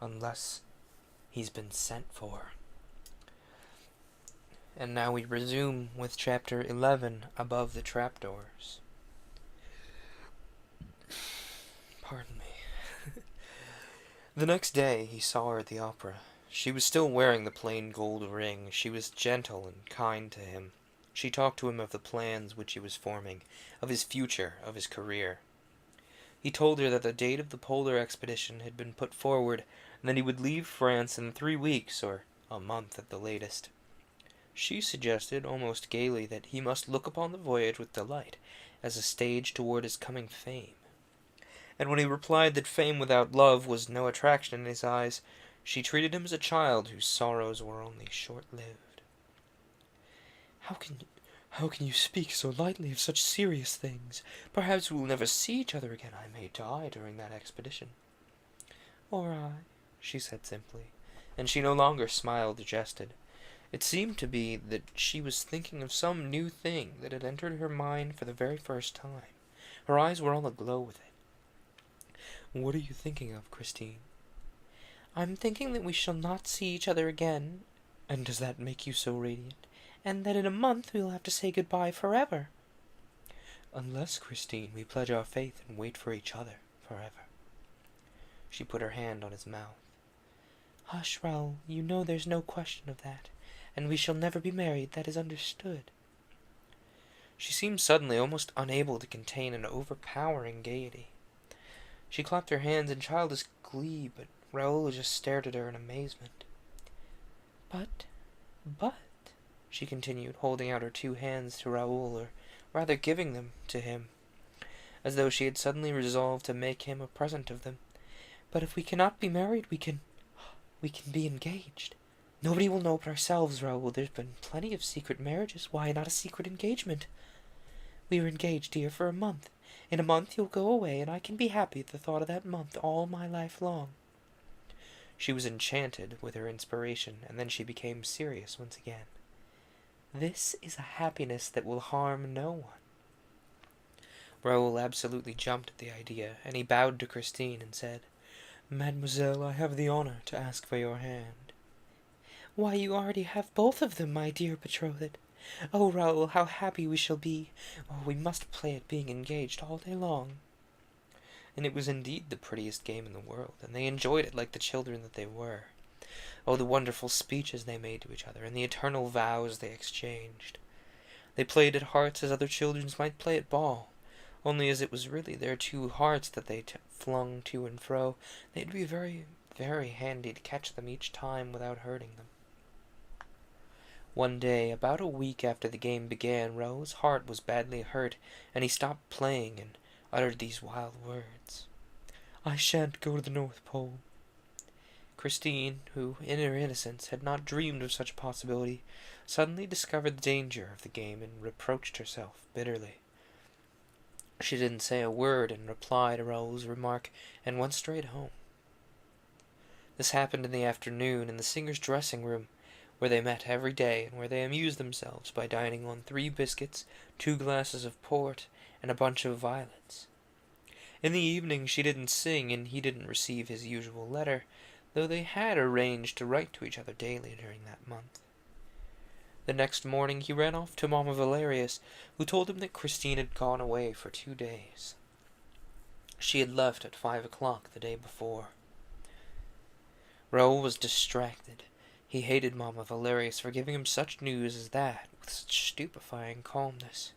unless he's been sent for. And now we resume with chapter 11, Above the Trapdoors. Pardon me. The next day he saw her at the opera. She was still wearing the plain gold ring. She was gentle and kind to him. She talked to him of the plans which he was forming, of his future, of his career. He told her that the date of the polar expedition had been put forward, and that he would leave France in 3 weeks, or a month at the latest. She suggested, almost gaily, that he must look upon the voyage with delight, as a stage toward his coming fame. And when he replied that fame without love was no attraction in his eyes, she treated him as a child whose sorrows were only short-lived. How can you speak so lightly of such serious things? Perhaps we will never see each other again. I may die during that expedition. Or I, she said simply, and she no longer smiled or jested. It seemed to be that she was thinking of some new thing that had entered her mind for the very first time. Her eyes were all aglow with it. What are you thinking of, Christine? I'm thinking that we shall not see each other again. And does that make you so radiant? And that in a month we will have to say goodbye forever. Unless, Christine, we pledge our faith and wait for each other forever. She put her hand on his mouth. Hush, Raoul, you know there's no question of that, and we shall never be married, that is understood. She seemed suddenly almost unable to contain an overpowering gaiety. She clapped her hands in childish glee, but Raoul just stared at her in amazement. But, she continued, holding out her 2 hands to Raoul, or rather giving them to him, as though she had suddenly resolved to make him a present of them. But if we cannot be married, we can be engaged. Nobody will know but ourselves, Raoul. There's been plenty of secret marriages. Why not a secret engagement? We are engaged, dear, for a month. In a month you'll go away, and I can be happy at the thought of that month all my life long. She was enchanted with her inspiration, and then she became serious once again. This is a happiness that will harm no one. Raoul absolutely jumped at the idea, and he bowed to Christine and said, Mademoiselle, I have the honor to ask for your hand. Why, you already have both of them, my dear betrothed. Oh, Raoul, how happy we shall be. Oh, we must play at being engaged all day long. And it was indeed the prettiest game in the world, and they enjoyed it like the children that they were. Oh, the wonderful speeches they made to each other, and the eternal vows they exchanged. They played at hearts as other children might play at ball, only as it was really their 2 hearts that they flung to and fro, they'd be very, very handy to catch them each time without hurting them. One day, about a week after the game began, Raoul's heart was badly hurt, and he stopped playing and uttered these wild words. I shan't go to the North Pole. Christine, who, in her innocence, had not dreamed of such a possibility, suddenly discovered the danger of the game and reproached herself bitterly. She didn't say a word in reply to Raoul's remark, and went straight home. This happened in the afternoon in the singer's dressing room, where they met every day, and where they amused themselves by dining on 3 biscuits, 2 glasses of port, and a bunch of violets. In the evening she didn't sing, and he didn't receive his usual letter, though they had arranged to write to each other daily during that month. The next morning he ran off to Mamma Valerius, who told him that Christine had gone away for 2 days. She had left at 5 o'clock the day before. Raoul was distracted. He hated Mamma Valerius for giving him such news as that, with such stupefying calmness.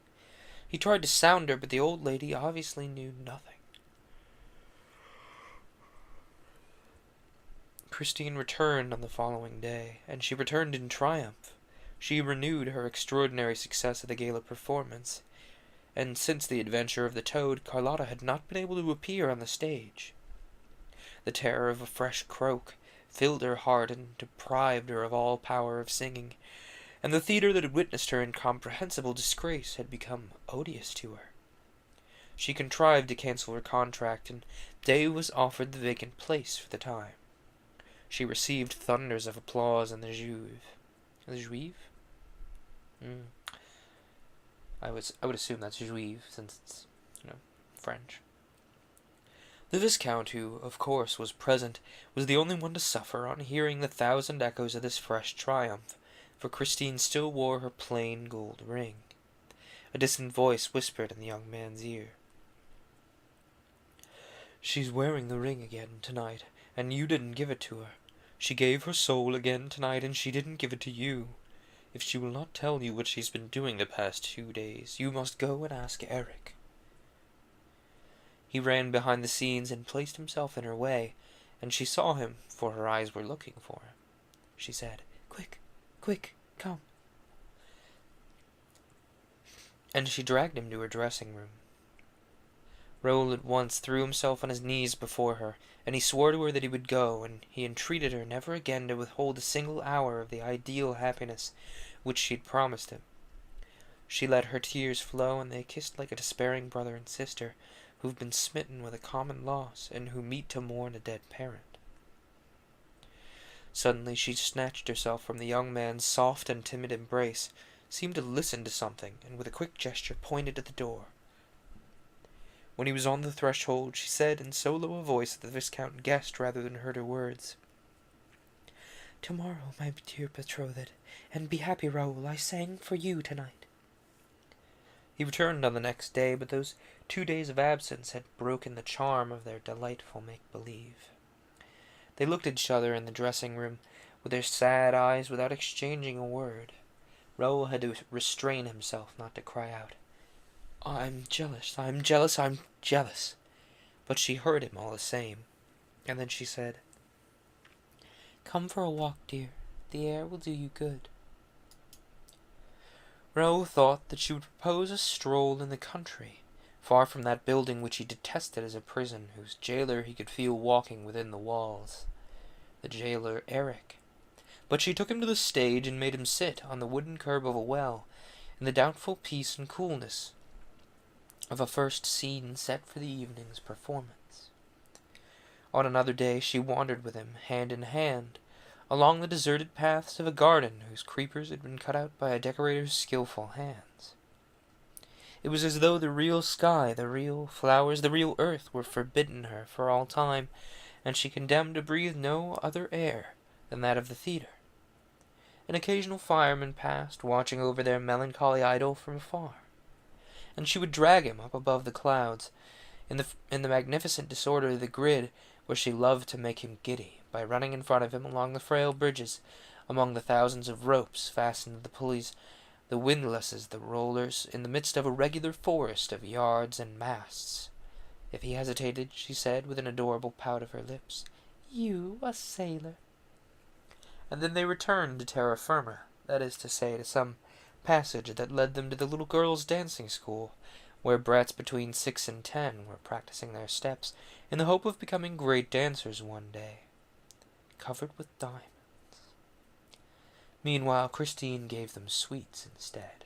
He tried to sound her, but the old lady obviously knew nothing. Christine returned on the following day, and she returned in triumph. She renewed her extraordinary success at the gala performance, and since the adventure of the toad, Carlotta had not been able to appear on the stage. The terror of a fresh croak filled her heart and deprived her of all power of singing, and the theatre that had witnessed her incomprehensible disgrace had become odious to her. She contrived to cancel her contract, and Day was offered the vacant place for the time. She received thunders of applause in the Juive. The Juive? I would assume that's Juive, since it's, French. The Viscount, who, of course, was present, was the only one to suffer on hearing the thousand echoes of this fresh triumph, for Christine still wore her plain gold ring. A distant voice whispered in the young man's ear. "She's wearing the ring again tonight, and you didn't give it to her. She gave her soul again tonight, and she didn't give it to you. If she will not tell you what she's been doing the past 2 days, you must go and ask Eric." He ran behind the scenes and placed himself in her way, and she saw him, for her eyes were looking for him. She said, "Quick, quick, come." And she dragged him to her dressing room. Raoul at once threw himself on his knees before her, and he swore to her that he would go, and he entreated her never again to withhold a single hour of the ideal happiness which she had promised him. She let her tears flow, and they kissed like a despairing brother and sister, who have been smitten with a common loss, and who meet to mourn a dead parent. Suddenly she snatched herself from the young man's soft and timid embrace, seemed to listen to something, and with a quick gesture pointed at the door. When he was on the threshold, she said in so low a voice that the Viscount guessed rather than heard her words, "Tomorrow, my dear betrothed, and be happy, Raoul, I sang for you tonight." He returned on the next day, but those 2 days of absence had broken the charm of their delightful make-believe. They looked at each other in the dressing-room with their sad eyes without exchanging a word. Raoul had to restrain himself not to cry out, I'm jealous, I'm jealous, I'm jealous." But she heard him all the same, and then she said, "Come for a walk, dear. The air will do you good." Raoul thought that she would propose a stroll in the country, far from that building which he detested as a prison, whose jailer he could feel walking within the walls. The jailer Eric. But she took him to the stage and made him sit on the wooden curb of a well, in the doubtful peace and coolness of a first scene set for the evening's performance. On another day she wandered with him, hand in hand, along the deserted paths of a garden whose creepers had been cut out by a decorator's skillful hands. It was as though the real sky, the real flowers, the real earth were forbidden her for all time, and she condemned to breathe no other air than that of the theatre. An occasional fireman passed, watching over their melancholy idol from afar, and she would drag him up above the clouds, in the magnificent disorder of the grid, where she loved to make him giddy, by running in front of him along the frail bridges, among the thousands of ropes fastened to the pulleys, the windlasses, the rollers, in the midst of a regular forest of yards and masts. If he hesitated, she said, with an adorable pout of her lips, "You, a sailor!" And then they returned to terra firma, that is to say, to some passage that led them to the little girls' dancing school, where brats between 6 and 10 were practicing their steps, in the hope of becoming great dancers one day, covered with diamonds. Meanwhile, Christine gave them sweets instead.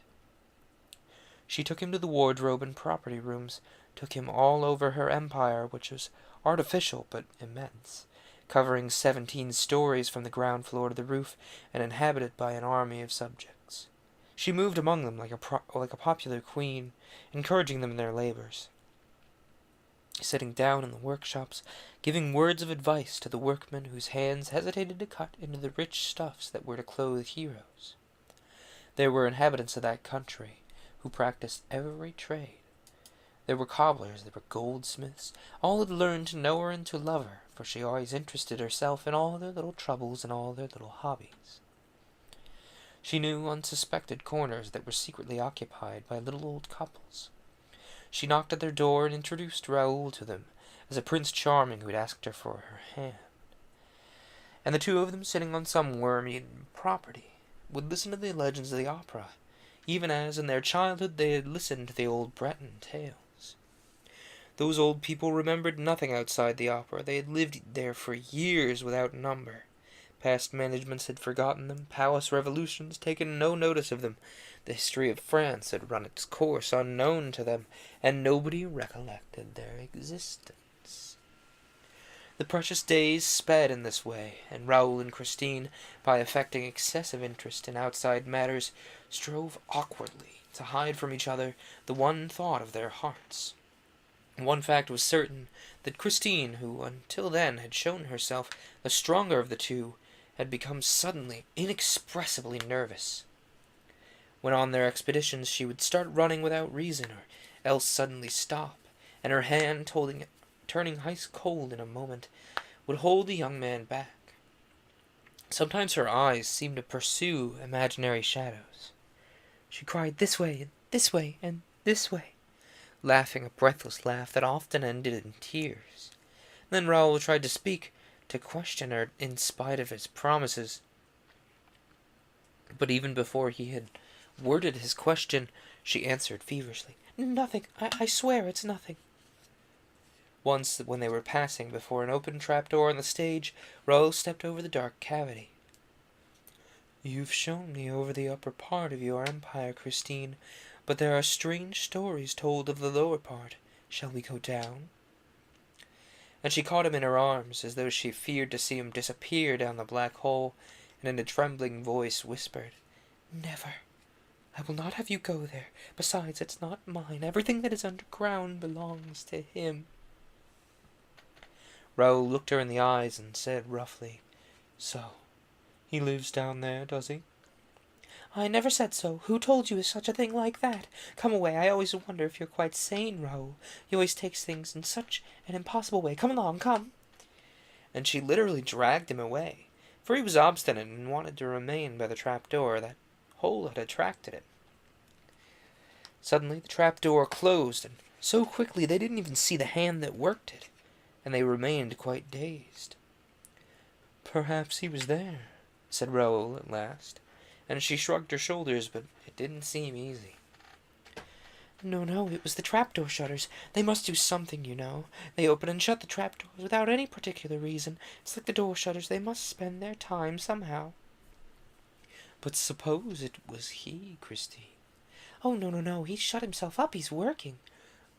She took him to the wardrobe and property rooms, took him all over her empire, which was artificial but immense, covering 17 stories from the ground floor to the roof, and inhabited by an army of subjects. She moved among them like a popular queen, encouraging them in their labors, sitting down in the workshops, giving words of advice to the workmen whose hands hesitated to cut into the rich stuffs that were to clothe heroes. There were inhabitants of that country who practiced every trade. There were cobblers, there were goldsmiths, all had learned to know her and to love her, for she always interested herself in all their little troubles and all their little hobbies. She knew unsuspected corners that were secretly occupied by little old couples. She knocked at their door and introduced Raoul to them, as a Prince Charming who had asked her for her hand. And the two of them, sitting on some worm-eaten property, would listen to the legends of the opera, even as in their childhood they had listened to the old Breton tales. Those old people remembered nothing outside the opera. They had lived there for years without number. Past managements had forgotten them, palace revolutions taken no notice of them, the history of France had run its course unknown to them, and nobody recollected their existence. The precious days sped in this way, and Raoul and Christine, by affecting excessive interest in outside matters, strove awkwardly to hide from each other the one thought of their hearts. One fact was certain, that Christine, who until then had shown herself the stronger of the two, had become suddenly inexpressibly nervous. When on their expeditions she would start running without reason, or else suddenly stop, and her hand, turning ice cold in a moment, would hold the young man back. Sometimes her eyes seemed to pursue imaginary shadows. She cried, "This way, and this way, and this way," laughing a breathless laugh that often ended in tears. Then Raoul tried to speak, to question her in spite of his promises. But even before he had worded his question, she answered feverishly, "Nothing. I swear it's nothing." Once, when they were passing before an open trapdoor on the stage, Raoul stepped over the dark cavity. "You've shown me over the upper part of your empire, Christine, but there are strange stories told of the lower part. Shall we go down?" And she caught him in her arms, as though she feared to see him disappear down the black hole, and in a trembling voice whispered, "Never. I will not have you go there. Besides, it's not mine. Everything that is underground belongs to him." Raoul looked her in the eyes and said roughly, "So, he lives down there, does he?" "I never said so. Who told you such a thing like that? Come away. I always wonder if you're quite sane, Raoul. He always takes things in such an impossible way. Come along, come." And she literally dragged him away, for he was obstinate and wanted to remain by the trapdoor. That hole had attracted him. Suddenly the trapdoor closed, and so quickly they didn't even see the hand that worked it, and they remained quite dazed. "Perhaps he was there," said Raoul at last, and she shrugged her shoulders, but it didn't seem easy. No, it was the trapdoor shutters. They must do something, you know. They open and shut the trapdoors without any particular reason. It's like the door shutters. They must spend their time somehow." "But suppose it was he, Christine?" "Oh, no. He's shut himself up. He's working."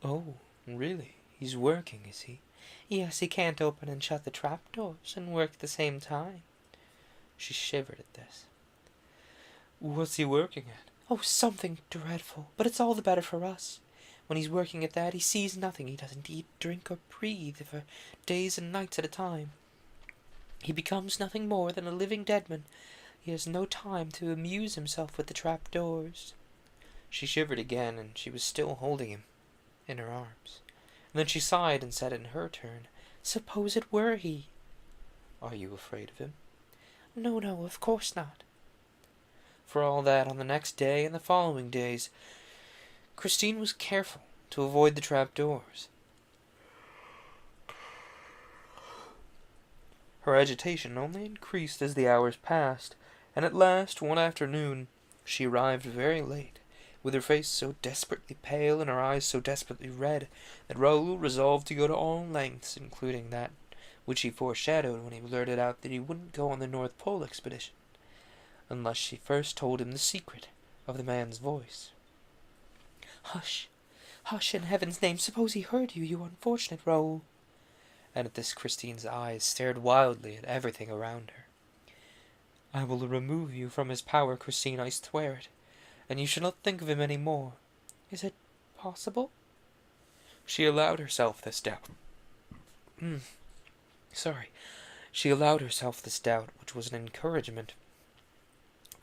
"Oh, really? He's working, is he?" "Yes, he can't open and shut the trapdoors and work at the same time." She shivered at this. "What's he working at?" "Oh, something dreadful, but it's all the better for us. When he's working at that, he sees nothing. He doesn't eat, drink, or breathe for days and nights at a time. He becomes nothing more than a living dead man. He has no time to amuse himself with the trapdoors." She shivered again, and she was still holding him in her arms. And then she sighed and said in her turn, "Suppose it were he?" "Are you afraid of him?" No, of course not." For all that, on the next day and the following days, Christine was careful to avoid the trapdoors. Her agitation only increased as the hours passed, and at last, one afternoon, she arrived very late, with her face so desperately pale and her eyes so desperately red, that Raoul resolved to go to all lengths, including that which he foreshadowed when he blurted out that he wouldn't go on the North Pole expedition, unless she first told him the secret of the man's voice. Hush, in heaven's name, suppose he heard you, you unfortunate Raoul." And at this Christine's eyes stared wildly at everything around her. "I will remove you from his power, Christine, I swear it, and you shall not think of him any more." "Is it possible?" She allowed herself this doubt. She allowed herself this doubt, which was an encouragement,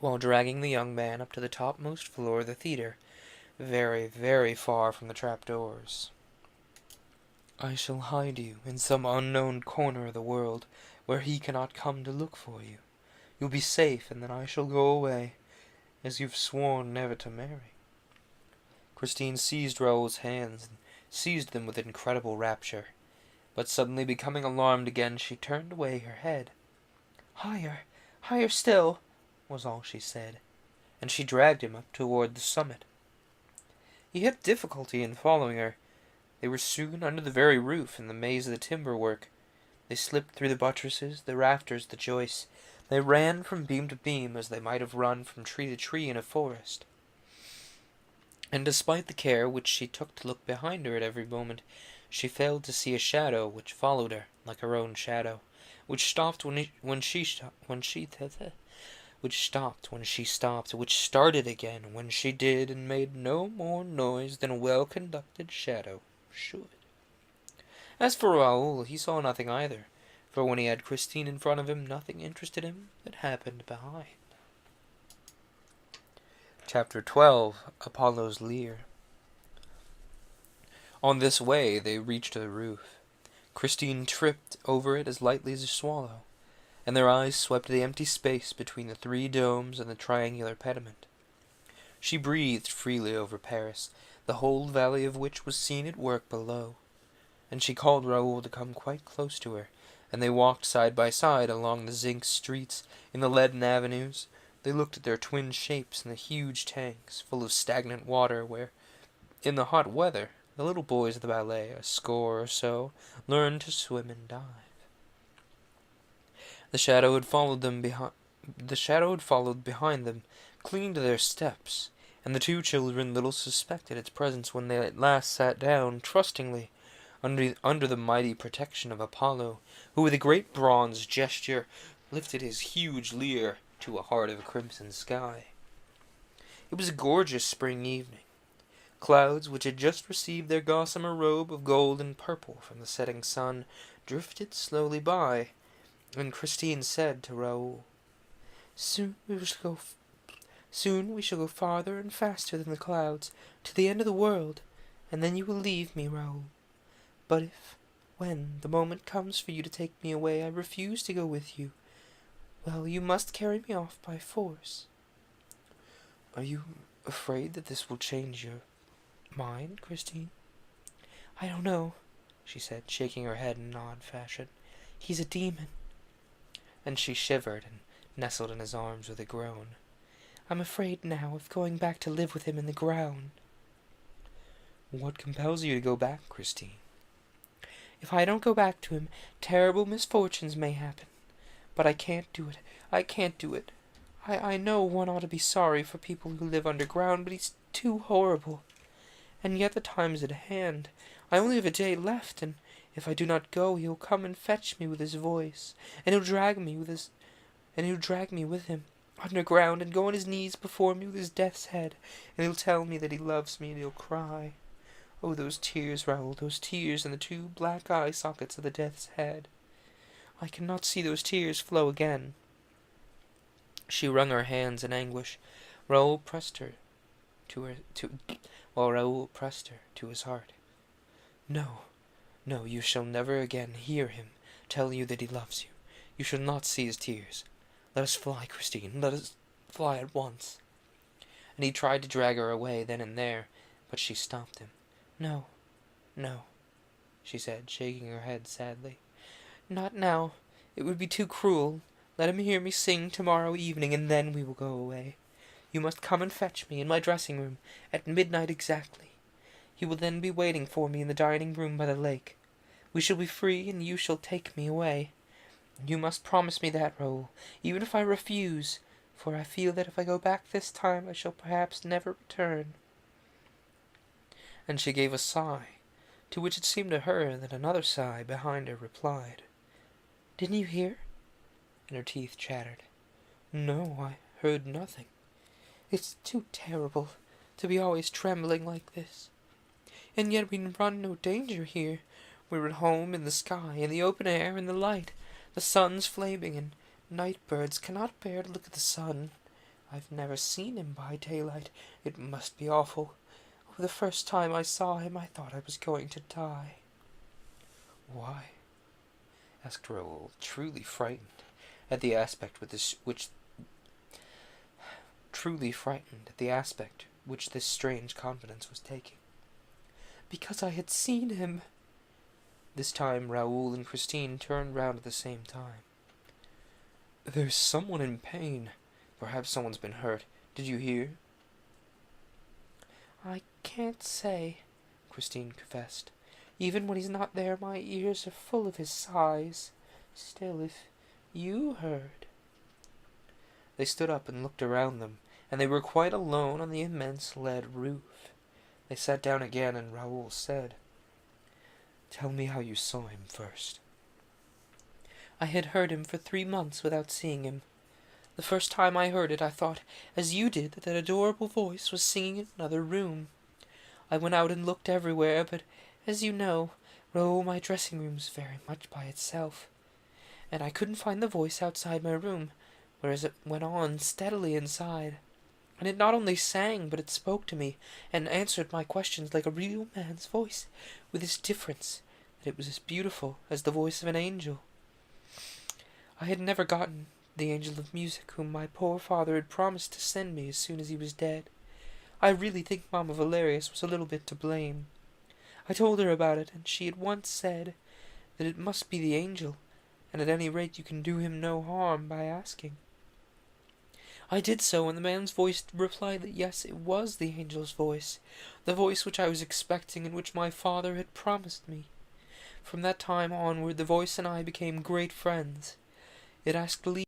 while dragging the young man up to the topmost floor of the theatre, very, very far from the trapdoors. "I shall hide you in some unknown corner of the world, where he cannot come to look for you. You'll be safe, and then I shall go away, as you've sworn never to marry." Christine seized Raoul's hands, and seized them with incredible rapture, but suddenly becoming alarmed again, she turned away her head. Higher still," was all she said, and she dragged him up toward the summit. He had difficulty in following her. They were soon under the very roof, in the maze of the timber work. They slipped through the buttresses, the rafters, the joists. They ran from beam to beam, as they might have run from tree to tree in a forest. And despite the care which she took to look behind her at every moment, she failed to see a shadow which followed her, like her own shadow, which stopped when she stopped, which started again when she did, and made no more noise than a well-conducted shadow should. As for Raoul, he saw nothing either, for when he had Christine in front of him, nothing interested him that happened behind. Chapter 12. Apollo's Leer. On this way they reached the roof. Christine tripped over it as lightly as a swallow, and their eyes swept the empty space between the 3 domes and the triangular pediment. She breathed freely over Paris, the whole valley of which was seen at work below, and she called Raoul to come quite close to her, and they walked side by side along the zinc streets, in the leaden avenues. They looked at their twin shapes in the huge tanks, full of stagnant water, where, in the hot weather, the little boys of the ballet, a score or so, learned to swim and dive. The shadow had followed behind them, clinging to their steps, and the 2 children little suspected its presence when they at last sat down, trustingly, under the mighty protection of Apollo, who with a great bronze gesture lifted his huge lyre to a heart of crimson sky. It was a gorgeous spring evening. Clouds, which had just received their gossamer robe of gold and purple from the setting sun, drifted slowly by, and Christine said to Raoul, Soon we shall go farther and faster than the clouds, to the end of the world, and then you will leave me, Raoul. But if, when the moment comes for you to take me away, I refuse to go with you, well, you must carry me off by force. Are you afraid that this will change your mind, Christine? I don't know, she said, shaking her head in odd fashion. He's a demon. And she shivered and nestled in his arms with a groan. I'm afraid now of going back to live with him in the ground. What compels you to go back, Christine? If I don't go back to him, terrible misfortunes may happen. But I can't do it. I can't do it. I know one ought to be sorry for people who live underground, but he's too horrible. And yet the time is at hand. I only have a day left, and if I do not go, he'll come and fetch me with his voice, and he'll drag me with him underground, and go on his knees before me with his death's head, and he'll tell me that he loves me, and he'll cry. Oh, those tears, Raoul, those tears in the 2 black eye sockets of the death's head. I cannot see those tears flow again. She wrung her hands in anguish. Raoul pressed her to his heart. No, no, you shall never again hear him tell you that he loves you. You shall not see his tears. Let us fly, Christine, let us fly at once. And he tried to drag her away then and there, but she stopped him. No, no, she said, shaking her head sadly. Not now. It would be too cruel. Let him hear me sing tomorrow evening, and then we will go away. You must come and fetch me in my dressing room at midnight exactly. He will then be waiting for me in the dining room by the lake. We shall be free, and you shall take me away. You must promise me that, Raoul, even if I refuse, for I feel that if I go back this time I shall perhaps never return. And she gave a sigh, to which it seemed to her that another sigh behind her replied, Didn't you hear? And her teeth chattered. No, I heard nothing. It's too terrible to be always trembling like this. And yet we run no danger here. We're at home in the sky, in the open air, in the light. The sun's flaming, and night birds cannot bear to look at the sun. I've never seen him by daylight. It must be awful. Oh, the first time I saw him, I thought I was going to die. Why? Asked Raoul, truly frightened at the aspect which this strange confidence was taking. Because I had seen him. This time Raoul and Christine turned round at the same time. There's someone in pain. Perhaps someone's been hurt. Did you hear? I can't say, Christine confessed. Even when he's not there, my ears are full of his sighs. Still, if you heard... They stood up and looked around them, and they were quite alone on the immense lead roof. They sat down again, and Raoul said, Tell me how you saw him first. I had heard him for 3 months without seeing him. The first time I heard it, I thought, as you did, that adorable voice was singing in another room. I went out and looked everywhere, but, as you know, Oh, my dressing room was very much by itself, and I couldn't find the voice outside my room, whereas it went on steadily inside. And it not only sang, but it spoke to me, and answered my questions like a real man's voice, with this difference, that it was as beautiful as the voice of an angel. I had never gotten the angel of music whom my poor father had promised to send me as soon as he was dead. I really think Mamma Valerius was a little bit to blame. I told her about it, and she at once said that it must be the angel, and at any rate you can do him no harm by asking. I did so, and the man's voice replied that yes, it was the angel's voice, the voice which I was expecting and which my father had promised me. From that time onward the voice and I became great friends. It asked leave